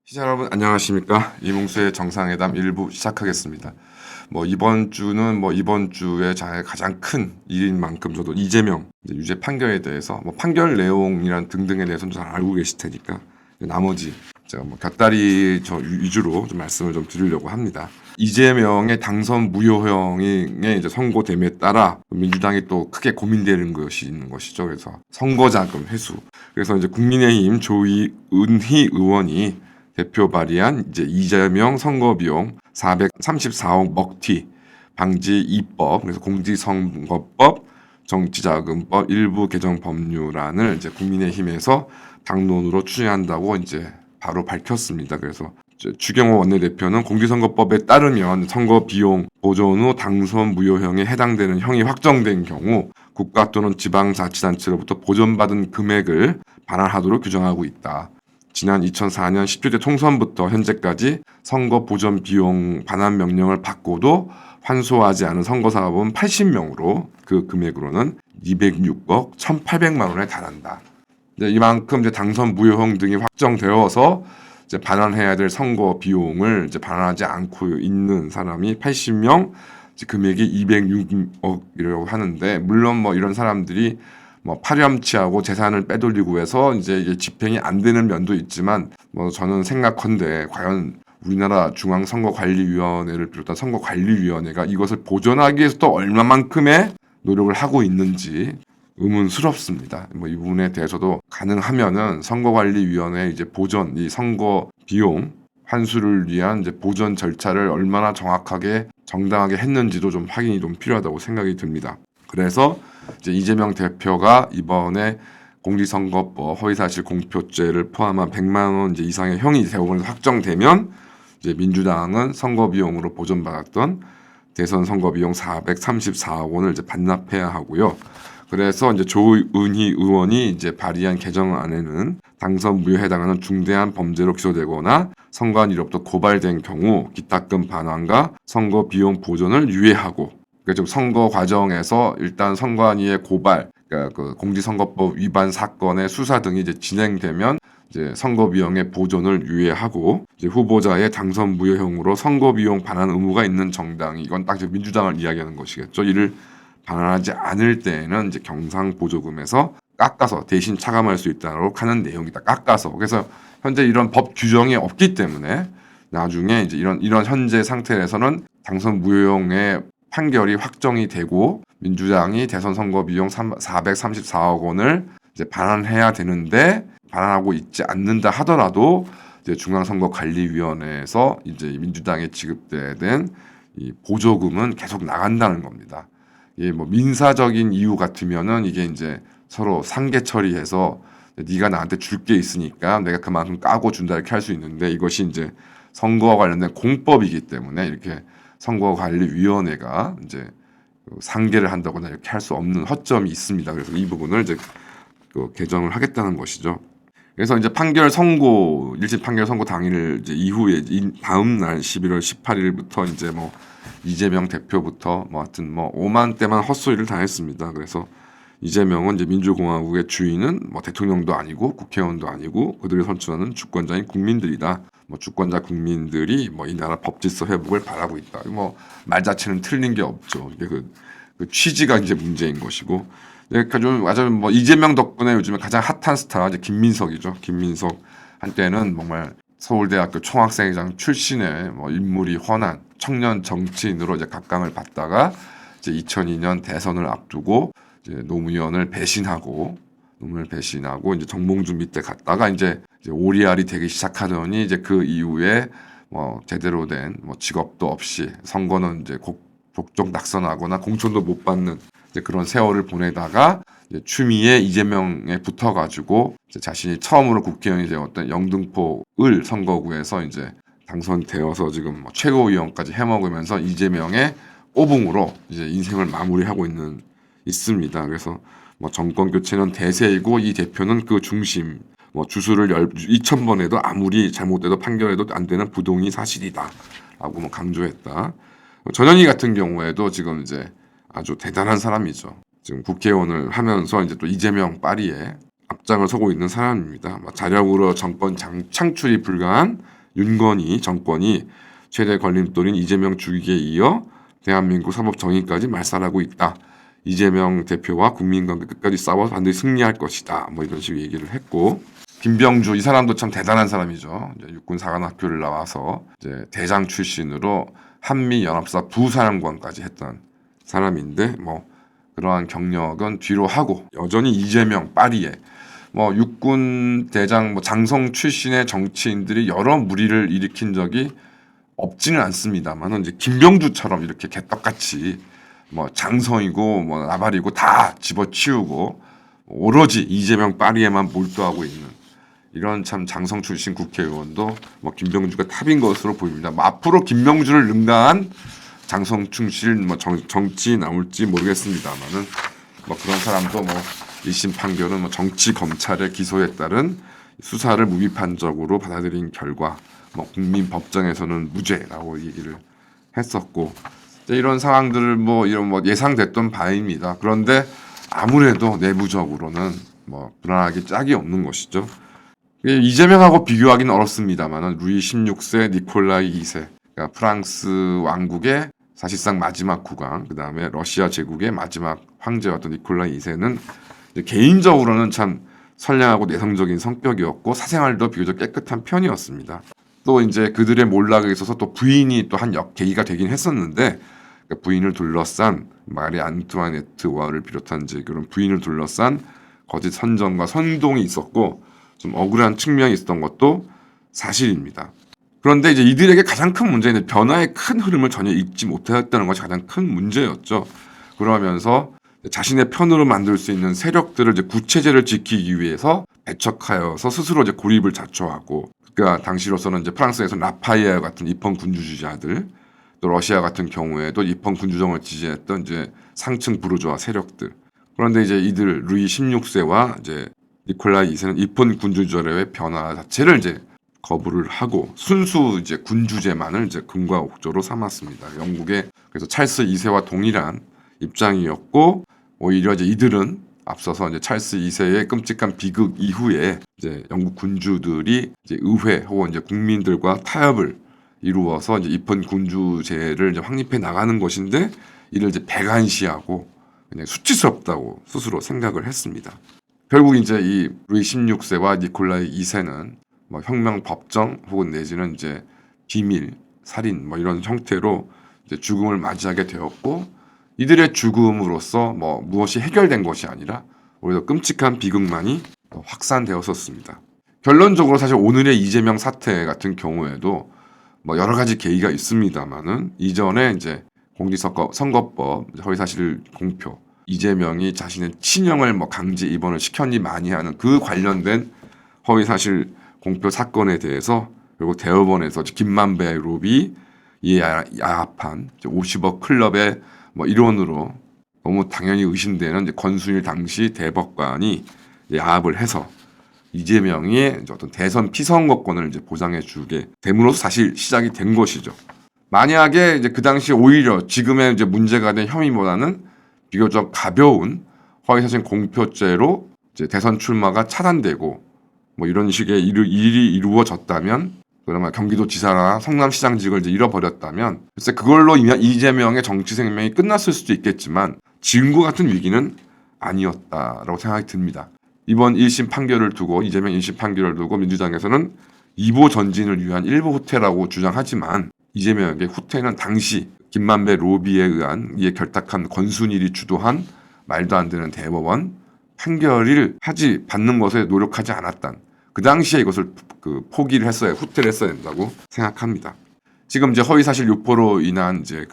시청자 여러분 안녕하십니까? 이몽수의 정상회담 1부 시작하겠습니다. 이번 주는 이번 주에 가장 큰 일인 만큼 저도 이재명 유죄 판결에 대해서 판결 내용이란 등등에 대해서는 잘 알고 계실 테니까 나머지 제가 곁다리 위주로 좀 말씀을 좀 드리려고 합니다. 이재명의 당선 무효형에 이제 선고됨에 따라 민주당이 또 크게 고민되는 것이 있는 것이죠. 그래서 선거자금 회수. 그래서 이제 국민의힘 조은희 의원이 대표 발의한 이제 이재명 선거비용 434억 먹튀 방지 2법, 그래서 공직선거법, 정치자금법 일부 개정 법률안을 이제 국민의힘에서 당론으로 추진한다고 이제 바로 밝혔습니다. 그래서 추경호 원내대표는 공직선거법에 따르면 선거비용 보존 후 당선 무효형에 해당되는 형이 확정된 경우 국가 또는 지방자치단체로부터 보존받은 금액을 반환하도록 규정하고 있다. 지난 2004년 17대 총선부터 현재까지 선거 보전 비용 반환 명령을 받고도 환수하지 않은 선거사업은 80명으로 그 금액으로는 206억 1,800만 원에 달한다. 이만큼 이제 당선 무효형 등이 확정되어서 이제 반환해야 될 선거 비용을 이제 반환하지 않고 있는 사람이 80명, 금액이 206억이라고 하는데 물론 이런 사람들이 파렴치하고 재산을 빼돌리고 해서 이제 집행이 안 되는 면도 있지만 저는 생각컨대 과연 우리나라 중앙선거관리위원회를 비롯한 선거관리위원회가 이것을 보존하기 위해서 또 얼마만큼의 노력을 하고 있는지 의문스럽습니다. 이 부분에 대해서도 가능하면은 선거관리위원회 이제 보존 이 선거 비용 환수를 위한 이제 보존 절차를 얼마나 정확하게 정당하게 했는지도 좀 확인이 좀 필요하다고 생각이 듭니다. 그래서 이제 이재명 대표가 이번에 공직선거법 허위사실 공표죄를 포함한 100만 원 이제 이상의 형이 대법원에서 확정되면 이제 민주당은 선거 비용으로 보존받았던 대선 선거 비용 434억 원을 이제 반납해야 하고요. 그래서 이제 조은희 의원이 이제 발의한 개정안에는 당선 무효에 해당하는 중대한 범죄로 기소되거나 선거한 이로부터 고발된 경우 기탁금 반환과 선거 비용 보존을 유예하고, 그러니까 선거 과정에서 일단 선관위의 고발, 그러니까 그 공직선거법 위반 사건의 수사 등이 이제 진행되면 이제 선거 비용의 보존을 유예하고, 이제 후보자의 당선 무효형으로 선거 비용 반환 의무가 있는 정당이, 이건 딱 이제 민주당을 이야기하는 것이겠죠. 이를 반환하지 않을 때에는 이제 경상 보조금에서 깎아서 대신 차감할 수 있다고 하는 내용이다. 깎아서. 그래서 현재 이런 법 규정이 없기 때문에 나중에 이제 이런 현재 상태에서는 당선 무효형의 판결이 확정이 되고 민주당이 대선 선거 비용 434억 원을 이제 반환해야 되는데 반환하고 있지 않는다 하더라도 이제 중앙선거관리위원회에서 이제 민주당에 지급된 이 보조금은 계속 나간다는 겁니다. 이게 민사적인 이유 같으면은 이게 이제 서로 상계 처리해서 네가 나한테 줄 게 있으니까 내가 그만큼 까고 준다 이렇게 할 수 있는데, 이것이 이제 선거와 관련된 공법이기 때문에 이렇게 선거관리위원회가 이제 상계를 한다거나 이렇게 할 수 없는 허점이 있습니다. 그래서 이 부분을 이제 개정을 하겠다는 것이죠. 그래서 이제 판결 선고 1심 판결 선고 당일 이제 이후에 다음 날 11월 18일부터 이제 이재명 대표부터 하여튼 오만대만 헛소리를 다 했습니다. 그래서 이재명은 이제 민주공화국의 주인은 대통령도 아니고 국회의원도 아니고 그들이 선출하는 주권자인 국민들이다. 주권자 국민들이 이 나라 법질서 회복을 바라고 있다. 말 자체는 틀린 게 없죠. 이게 그 취지가 이제 문제인 것이고. 그러니까 좀 맞아요. 이재명 덕분에 요즘에 가장 핫한 스타 이제 김민석이죠. 김민석 한때는 정말 서울대학교 총학생회장 출신의 인물이 훤한 청년 정치인으로 이제 각광을 받다가 이제 2002년 대선을 앞두고 이제 노무현을 배신하고 이제 정몽준 밑에 갔다가 이제 오리알이 되기 시작하더니 이제 그 이후에 제대로 된 직업도 없이 선거는 이제 족족 낙선하거나 공천도 못 받는 이제 그런 세월을 보내다가 이제 추미애 이재명에 붙어가지고 이제 자신이 처음으로 국회의원이 되었던 영등포 을 선거구에서 이제 당선되어서 지금 최고위원까지 해먹으면서 이재명의 오봉으로 이제 인생을 마무리하고 있습니다. 그래서 정권 교체는 대세이고 이 대표는 그 중심, 주술을 2,000번 해도 아무리 잘못돼도 판결해도 안 되는 부동의 사실이다라고 강조했다. 전현희 같은 경우에도 지금 이제 아주 대단한 사람이죠. 지금 국회의원을 하면서 이제 또 이재명 파리에 앞장을 서고 있는 사람입니다. 자력으로 정권 창출이 불가한 윤건희 정권이 최대 걸림돌인 이재명 죽이기에 이어 대한민국 사법 정의까지 말살하고 있다. 이재명 대표와 국민과 끝까지 싸워 반드시 승리할 것이다. 뭐 이런 식으로 얘기를 했고, 김병주 이 사람도 참 대단한 사람이죠. 이제 육군 사관학교를 나와서 이제 대장 출신으로 한미연합사 부사령관까지 했던 사람인데, 뭐 그러한 경력은 뒤로 하고 여전히 이재명 파리에 뭐 육군 대장 뭐 장성 출신의 정치인들이 여러 무리를 일으킨 적이 없지는 않습니다만, 이제 김병주처럼 이렇게 개떡같이 뭐 장성이고 뭐 나발이고 다 집어치우고 오로지 이재명 파리에만 몰두하고 있는 이런 참 장성 출신 국회의원도 뭐 김병주가 탑인 것으로 보입니다. 뭐 앞으로 김병주를 능가한 장성 출신 뭐 정치 나올지 모르겠습니다만은 뭐 그런 사람도 뭐 1심 판결은 뭐 정치 검찰의 기소에 따른 수사를 무비판적으로 받아들인 결과 뭐 국민법정에서는 무죄라고 얘기를 했었고, 이런 상황들을 뭐 이런 뭐 예상됐던 바입니다. 그런데 아무래도 내부적으로는 뭐 불안하기 짝이 없는 것이죠. 이재명하고 비교하기는 어렵습니다만 루이 16세, 니콜라이 2세, 그러니까 프랑스 왕국의 사실상 마지막 국왕, 그 다음에 러시아 제국의 마지막 황제였던 니콜라이 2세는 개인적으로는 참 선량하고 내성적인 성격이었고 사생활도 비교적 깨끗한 편이었습니다. 또 이제 그들의 몰락에 있어서 또 부인이 또 한 계기가 되긴 했었는데, 그러니까 부인을 둘러싼 마리 안투아네트와를 비롯한 이제 그런 부인을 둘러싼 거짓 선전과 선동이 있었고 좀 억울한 측면이 있었던 것도 사실입니다. 그런데 이제 이들에게 가장 큰 문제는 변화의 큰 흐름을 전혀 읽지 못했다는 것이 가장 큰 문제였죠. 그러면서 자신의 편으로 만들 수 있는 세력들을 이제 구체제를 지키기 위해서 배척하여서 스스로 이제 고립을 자초하고, 그러니까 당시로서는 이제 프랑스에서 라파이에 같은 입헌 군주주의자들, 또 러시아 같은 경우에도 입헌 군주정을 지지했던 이제 상층 부르주아 세력들. 그런데 이제 이들 루이 16세와 이제 니콜라이 2세는 입헌 군주주의의 변화 자체를 이제 거부를 하고 순수 이제 군주제만을 이제 금과 옥조로 삼았습니다. 영국의 그래서 찰스 2세와 동일한 입장이었고, 오히려 이제 이들은 앞서서 이제 찰스 2세의 끔찍한 비극 이후에 이제 영국 군주들이 이제 의회 혹은 이제 국민들과 타협을 이루어서 이제 입헌 군주제를 이제 확립해 나가는 것인데, 이를 이제 배관시하고 그냥 수치스럽다고 스스로 생각을 했습니다. 결국 이제 이 루이 16세와 니콜라이 2세는 뭐 혁명 법정 혹은 내지는 이제 비밀 살인 뭐 이런 형태로 이제 죽음을 맞이하게 되었고, 이들의 죽음으로써 뭐 무엇이 해결된 것이 아니라 오히려 끔찍한 비극만이 확산되었었습니다. 결론적으로 사실 오늘의 이재명 사태 같은 경우에도 뭐 여러 가지 계기가 있습니다만은, 이전에 이제 공직선거법 허위사실 공표, 이재명이 자신의 친형을 뭐 강제 입원을 시켰니 많이 하는 그 관련된 허위사실 공표 사건에 대해서 결국 대법원에서 김만배 로비 이 야합한 50억 클럽의 뭐 일원으로 너무 당연히 의심되는 이제 권순일 당시 대법관이 야합을 해서 이재명의 이제 어떤 대선 피선거권을 이제 보장해주게 됨으로써 사실 시작이 된 것이죠. 만약에 이제 그 당시 오히려 지금의 이제 문제가 된 혐의보다는 비교적 가벼운 허위사실 공표죄로 이제 대선 출마가 차단되고 뭐 이런 식의 일이 이루어졌다면, 그러면 경기도지사나 성남시장직을 이제 잃어버렸다면 글쎄 그걸로 이재명의 정치 생명이 끝났을 수도 있겠지만 지금과 같은 위기는 아니었다라고 생각이 듭니다. 이번 1심 판결을 두고 이재명 1심 판결을 두고 민주당에서는 이보 전진을 위한 일부 후퇴라고 주장하지만, 이재명에게 후퇴는 당시 김만배 로비에 의한 이에 결탁한 권순일이 주도한 말도 안 되는 대법원 판결을 받는 것에 노력하지 않았단, 그 당시에 이것을 포기를 했어야, 후퇴를 했어야 된다고 생각합니다. 지금 이제 허위사실 유포로 인한 이제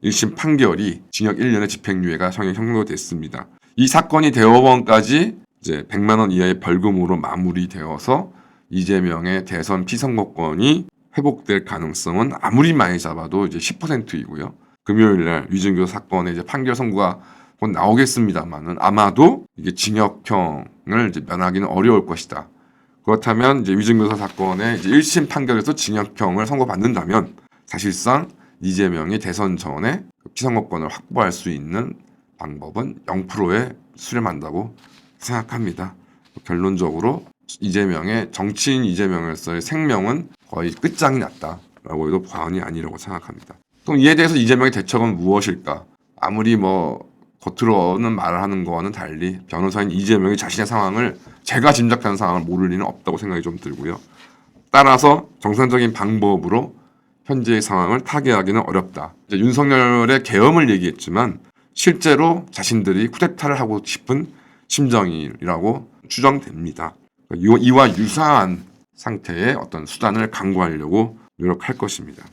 1심 판결이 징역 1년의 집행유예가 형성됐습니다. 이 사건이 대법원까지 이제 100만 원 이하의 벌금으로 마무리되어서 이재명의 대선 피선거권이 회복될 가능성은 아무리 많이 잡아도 이제 10%이고요. 금요일 날 위증교 사건의 이제 판결 선고가 곧 나오겠습니다만은 아마도 이게 징역형을 이제 면하기는 어려울 것이다. 그렇다면 이제 위증교사 사건의 이제 1심 판결에서 징역형을 선고받는다면 사실상 이재명이 대선 전에 피선거권을 확보할 수 있는 방법은 0%에 수렴한다고 생각합니다. 결론적으로 정치인 이재명으로서의 생명은 거의 끝장이 났다라고 해도 과언이 아니라고 생각합니다. 그럼 이에 대해서 이재명의 대책은 무엇일까? 아무리 겉으로는 말을 하는 거와는 달리 변호사인 이재명이 자신의 상황을 제가 짐작하는 상황을 모를 리는 없다고 생각이 좀 들고요. 따라서 정상적인 방법으로 현재의 상황을 타개하기는 어렵다. 이제 윤석열의 계엄을 얘기했지만 실제로 자신들이 쿠데타를 하고 싶은 심정이라고 추정됩니다. 이와 유사한 상태의 어떤 수단을 강구하려고 노력할 것입니다.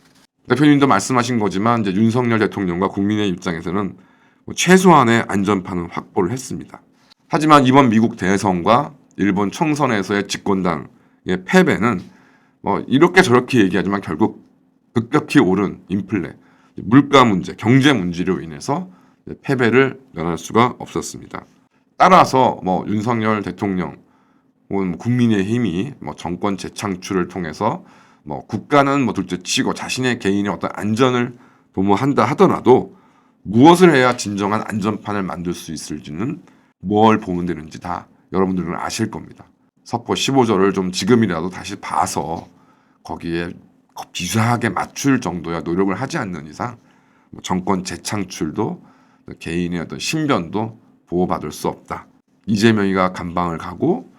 대표님도 말씀하신 거지만 이제 윤석열 대통령과 국민의 입장에서는 최소한의 안전판은 확보를 했습니다. 하지만 이번 미국 대선과 일본 총선에서의 집권당의 패배는 이렇게 저렇게 얘기하지만 결국 급격히 오른 인플레, 물가 문제, 경제 문제로 인해서 패배를 면할 수가 없었습니다. 따라서 윤석열 대통령 혹은 국민의힘이 정권 재창출을 통해서 국가는 둘째치고 자신의 개인의 어떤 안전을 도모한다 하더라도 무엇을 해야 진정한 안전판을 만들 수 있을지는 뭘 보면 되는지 다 여러분들은 아실 겁니다. 석고 15조를 좀 지금이라도 다시 봐서 거기에 비슷하게 맞출 정도의 노력을 하지 않는 이상 정권 재창출도 개인의 어떤 신변도 보호받을 수 없다. 이재명이가 감방을 가고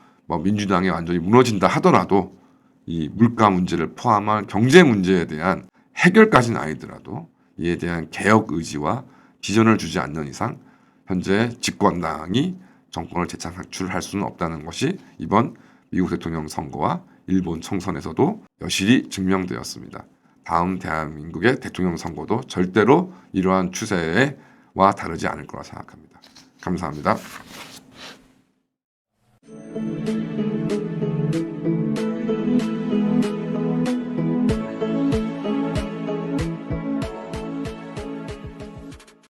민주당이 완전히 무너진다 하더라도 이 물가 문제를 포함한 경제 문제에 대한 해결까지는 아니더라도 이에 대한 개혁 의지와 비전을 주지 않는 이상 현재 집권당이 정권을 재창출할 수는 없다는 것이 이번 미국 대통령 선거와 일본 총선에서도 여실히 증명되었습니다. 다음 대한민국의 대통령 선거도 절대로 이러한 추세와 다르지 않을 거라 생각합니다. 감사합니다.